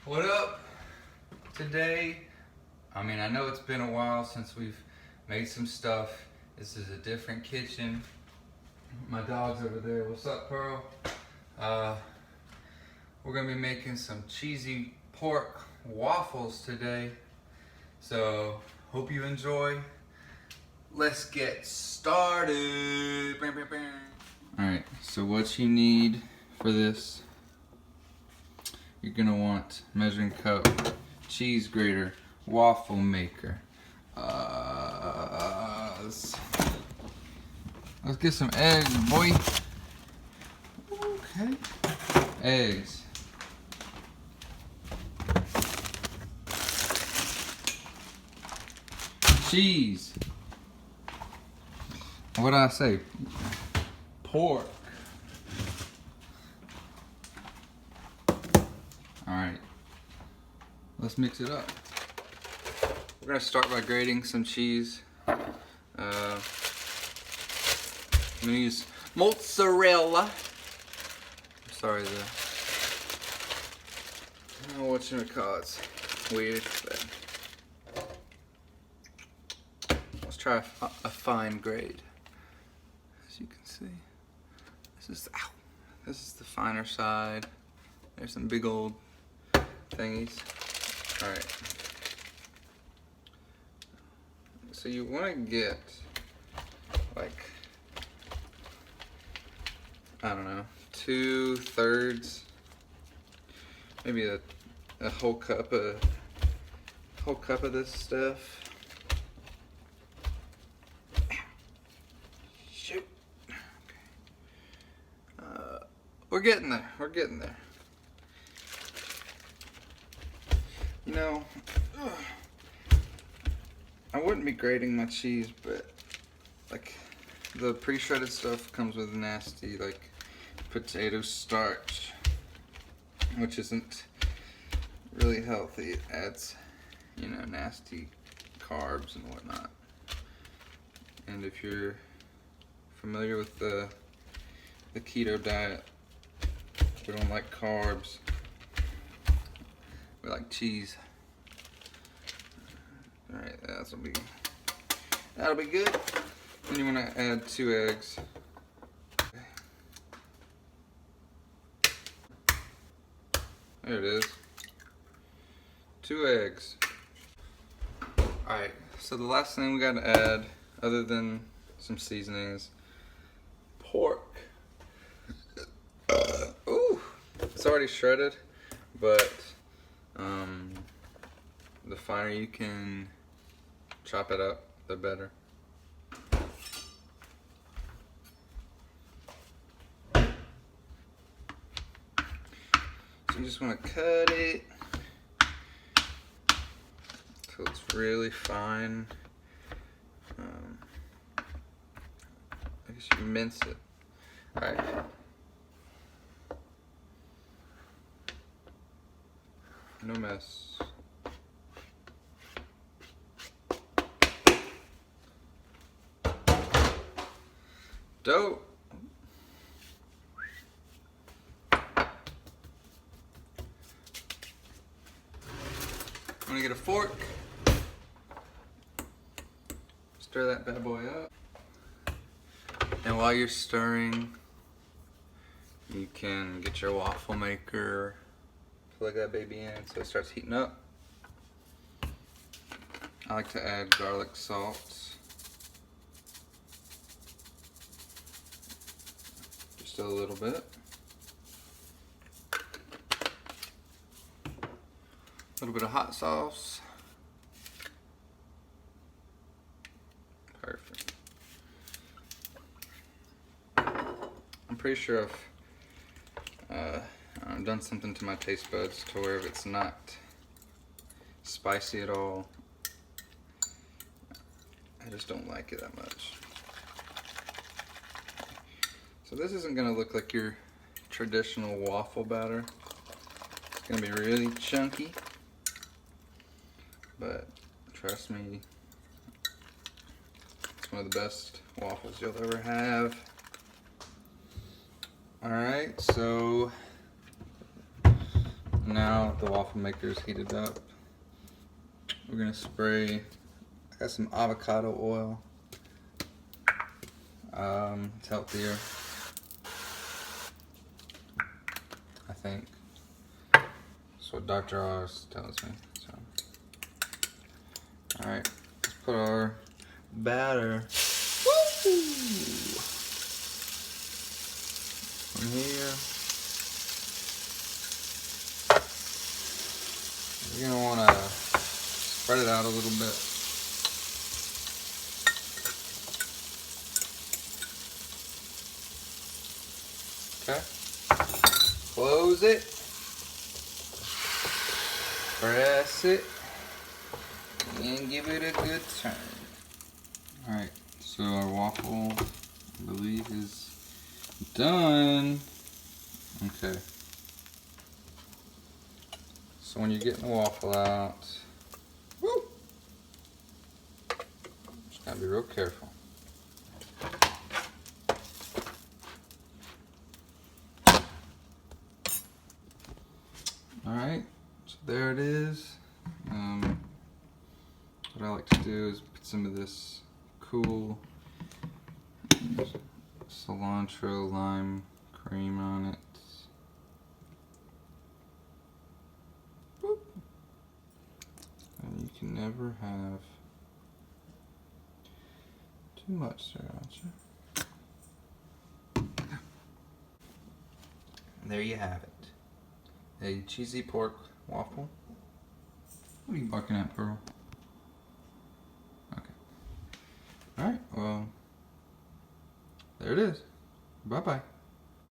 What up? Today, I know it's been a while since we've made some stuff. This is a different kitchen. My dog's over there. What's up, Pearl? We're gonna be making some cheesy pork waffles today. So, hope you enjoy. Let's get started. Alright, so what you need for this, you're gonna want measuring cup, cheese grater, waffle maker. Let's get some eggs, boy. Okay. Eggs. Cheese. What did I say? Pork. Alright. Let's mix it up. We're gonna start by grating some cheese. I'm gonna use mozzarella. Sorry, I don't know what you call it. It's weird, but let's try a fine grade. As you can see, this is the finer side. There's some big old thingies. All right. So you want to get like, I don't know, 2/3, maybe a whole cup of this stuff. Shoot. Okay. We're getting there. We're getting there. You know, I wouldn't be grating my cheese, but like the pre-shredded stuff comes with nasty like potato starch, which isn't really healthy. It adds, you know, nasty carbs and whatnot. And if you're familiar with the keto diet, we don't like carbs. We like cheese. All right, that'll be good. Then you want to add 2 eggs. There it is. 2 eggs. Alright, so the last thing we gotta add, other than some seasonings, pork. Ooh, it's already shredded, but the finer you can chop it up, the better. You just want to cut it till it's really fine. I guess you mince it. Alright. No mess. Dope. I'm gonna get a fork, stir that bad boy up, and while you're stirring, you can get your waffle maker, plug that baby in so it starts heating up. I like to add garlic salt, just a little bit. A little bit of hot sauce. Perfect. I'm pretty sure I've done something to my taste buds to where if it's not spicy at all, I just don't like it that much. So this isn't gonna look like your traditional waffle batter. It's gonna be really chunky. But trust me, it's one of the best waffles you'll ever have. Alright, so Now the waffle maker is heated up. We're gonna spray. I got some avocado oil. It's healthier, I think. That's what Dr. Oz tells me. So, all right, let's put our batter in here. You're gonna want to spread it out a little bit. Okay. Close it. Press it. And give it a good turn. Alright, so our waffle, I believe, is done. Okay. So when you're getting the waffle out, woo, just gotta be real careful. Alright, so there it is. What I like to do is put some of this cool cilantro lime cream on it. Boop. And you can never have too much sriracha. There you have it. A cheesy pork waffle. What are you barking at, Pearl? Okay. Alright, well, there it is. Bye-bye.